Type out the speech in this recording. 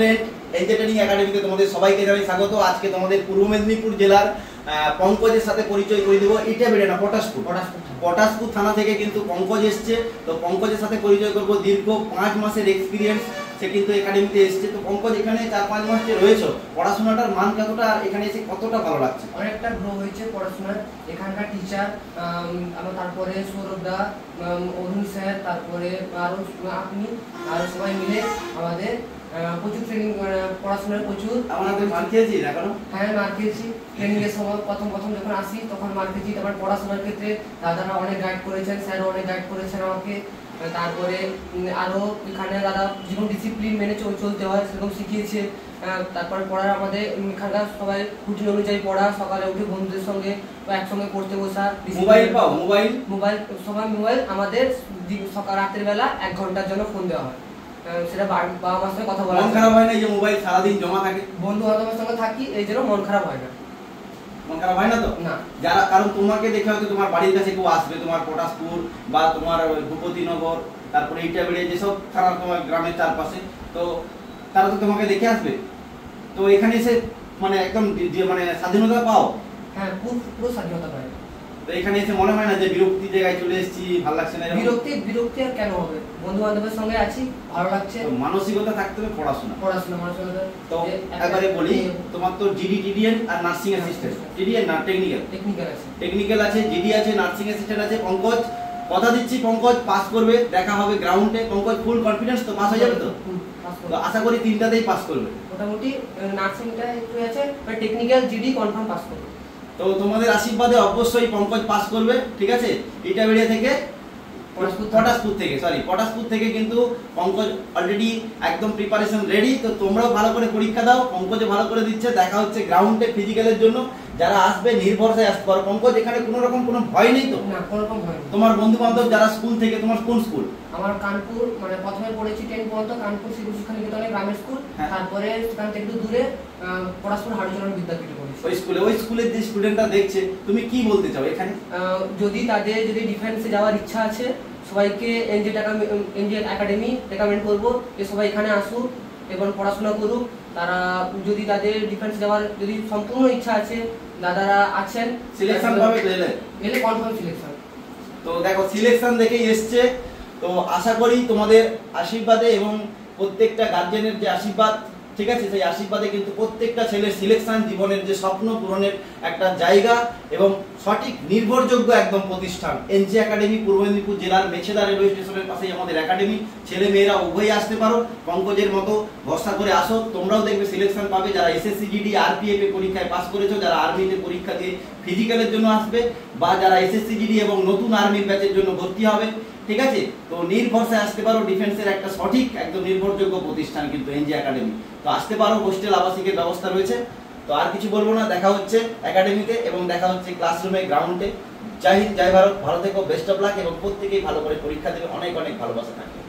Engineering একাডেমিতে তোমাদের সবাইকে জানাই স্বাগত। আজকে তোমাদের পূর্ব মেদিনীপুর জেলার পঙ্কজের সাথে পরিচয় করে দেবো। এটা বেড়ে না পটাশপুর থানা থেকে কিন্তু পঙ্কজ এসছে। তো পঙ্কজের সাথে পরিচয় করবো। দীর্ঘ 5 মাসের এক্সপিরিয়েন্স সে কিন্তু একাডেমিতে এসছে। তো পঙ্কজ এখানে 4-5 মাস যে রয়েছে, পড়াশোনাটার মান কতটা, আর এখানে এসে কতটা ভালো লাগছে? অনেকটা গ্রো হয়েছে পড়াশোনার। এখানকার টিচার তারপরে সৌরভদা, অরুণ স্যার, তারপরে আরো আপনি আরো সবাই মিলে আমাদের প্রচুর ট্রেনিং, পড়াশোনার প্রচুর। আমাদের মার খেয়েছি এখনো? হ্যাঁ, মার খেয়েছি। ট্রেনিং এর সময় প্রথম যখন আসি তখন মার খেয়েছি। তারপর পড়াশোনার ক্ষেত্রে দাদারা অনেক গাইড করেছেন, স্যারও অনেক গাইড করেছেন আমাকে। তারপরে আরো এখানে দাদা যেরকম ডিসিপ্লিন মেনে চলতে হয় সেরকম শিখিয়েছে। তারপরে পড়ার আমাদের এখানকার সবাই রুটিন অনুযায়ী পড়া, সকালে উঠে বন্ধুদের সঙ্গে একসঙ্গে পড়তে বসা। মোবাইল সবাই মোবাইল আমাদের সকাল রাতের বেলা 1 ঘন্টার জন্য ফোন দেওয়া হয়। সেটা বাবা মার সঙ্গে কথা বলা। মন খারাপ হয় না যে মোবাইল সারাদিন জমা থাকে? বন্ধু বান্ধবের সঙ্গে থাকি, এই জন্য মন খারাপ হয় না। মন খারাপ হয় না তো? না। যারা, কারণ তোমাকে দেখে হয়তো তোমার বাড়ির কাছে কেউ আসবে, তোমার পটাশপুর বা তোমার ভূপতিনগর, তারপরে ইটাবেড়ে, যেসব থানা তোমার গ্রামের চারপাশে, তো তারা তো তোমাকে দেখে আসবে। তো এখানে এসে মানে একদম মানে স্বাধীনতা পাও? হ্যাঁ, পুরো স্বাধীনতা পাই। তো এখানে এসে মনে হয় না যে বিরক্তি জায়গায় চলে এসেছি, ভালো লাগছে না? বিরক্তি আর কেন হবে? বন্ধু বান্ধবের সঙ্গে আছি, ভালো লাগছে। মানসিকতা থাকতে হবে পড়াশোনা মানসিকতা। তো একবারে বলি, তোমার তো জিডি, টিডিএন আর নার্সিং অ্যাসিস্ট্যান্ট। টিডিএন না টেকনিক্যাল আছে, জিডি আছে, নার্সিং অ্যাসিস্ট্যান্ট আছে। পঙ্কজ, কথা দিচ্ছি পঙ্কজ পাস করবে, দেখা হবে গ্রাউন্ডে। পঙ্কজ ফুল কনফিডেন্স তো পাস হয়ে যাবে? তো আশা করি 3টাতেই পাস করবে মোটামুটি। নার্সিংটা একটু আছে, টেকনিক্যাল, জিডি কনফার্ম পাস করবে। তো তোমাদের আশীর্বাদে অবশ্যই পঙ্কজ পাস করবে, ঠিক আছে? ইটাবেড়িয়া থেকে, পটাশপুর থেকে কিন্তু পঙ্কজ অলরেডি একদম প্রিপারেশন রেডি। তো তোমরাও ভালো করে পরীক্ষা দাও, পঙ্কজও ভালো করে দিচ্ছে। দেখা হচ্ছে গ্রাউন্ডে ফিজিক্যালের জন্য। যারা আসবে নির্ভরসায় আসতে পারো। পঙ্কজ, এখানে কোনো রকম কোনো ভয় নেই তো? না, কোনো রকম ভয় নেই। তোমার বন্ধু বান্ধব যারা স্কুল থেকে, তোমার কোন স্কুল? আমার কানপুর, মানে প্রথমে পড়েছি 10 পর্যন্ত কানপুর শিশু শিক্ষা নিকেতনে গ্রামের স্কুল। তারপরে সেখান থেকে একটু দূরে পড়াশপুর হাড়ুচরণ বিদ্যাপীঠে পড়েছি। ওই স্কুলের যে স্টুডেন্টরা দেখছে, তুমি কি বলতে চাও এখানে? যদি ডিফেন্সে যাওয়ার ইচ্ছা আছে, সবাইকে এনজে একাডেমি রেকমেন্ড করবো যে সবাই এখানে আসুক এবং পড়াশোনা করুক। তারা যদি তাদের ডিফেন্স যাওয়ার যদি সম্পূর্ণ ইচ্ছা আছে, দাদারা আছেন। সিলেকশন পাবে এলে কনফার্ম সিলেকশন। তো দেখো, সিলেকশন দেখেই এসছে। তো আশা করি তোমাদের আশীর্বাদে এবং প্রত্যেকটা গার্জেনের যে আশীর্বাদ, ঠিক আছে, সেই আশীর্বাদে কিন্তু প্রত্যেকটা ছেলের সিলেকশন জীবনের যে স্বপ্ন পূরণের একটা জায়গা এবং সঠিক নির্ভরযোগ্য একদম প্রতিষ্ঠান এনজে একাডেমি। পূর্ব মেদিনীপুর জেলার মেছেদা রেলওয়ে স্টেশনের পাশেই আমাদের একাডেমি। ছেলে মেয়েরা উভয়ই আসতে পারো। পঙ্কজের মতো ভরসা করে আসো, তোমরাও দেখবে সিলেকশন পাবে। যারা এসএসসি জিডি আরপিএফ এ পরীক্ষায় পাস করেছো, যারা আর্মিতে পরীক্ষা দিয়ে ফিজিক্যালের জন্য আসবে, বা যারা এসএসসি জিডি এবং নতুন আর্মির ব্যাচের জন্য ভর্তি হবে, ঠিক আছে, তো নির্ভরসায় আসতে পারো। ডিফেন্সের একটা সঠিক একদম নির্ভরযোগ্য প্রতিষ্ঠান কিন্তু এনজে একাডেমি। তো আসতে পারো, হোস্টেল আবাসিকের ব্যবস্থা রয়েছে। তো আর কিছু বলবো না, দেখা হচ্ছে একাডেমিতে এবং দেখা হচ্ছে ক্লাসরুমে, গ্রাউন্ডে। জয় হিন্দ, জয় ভারত, ভালো থেকো, বেস্ট অফ লাক এবং প্রত্যেকেই ভালো করে পরীক্ষা দেবে। অনেক অনেক ভালোবাসা থাকবে।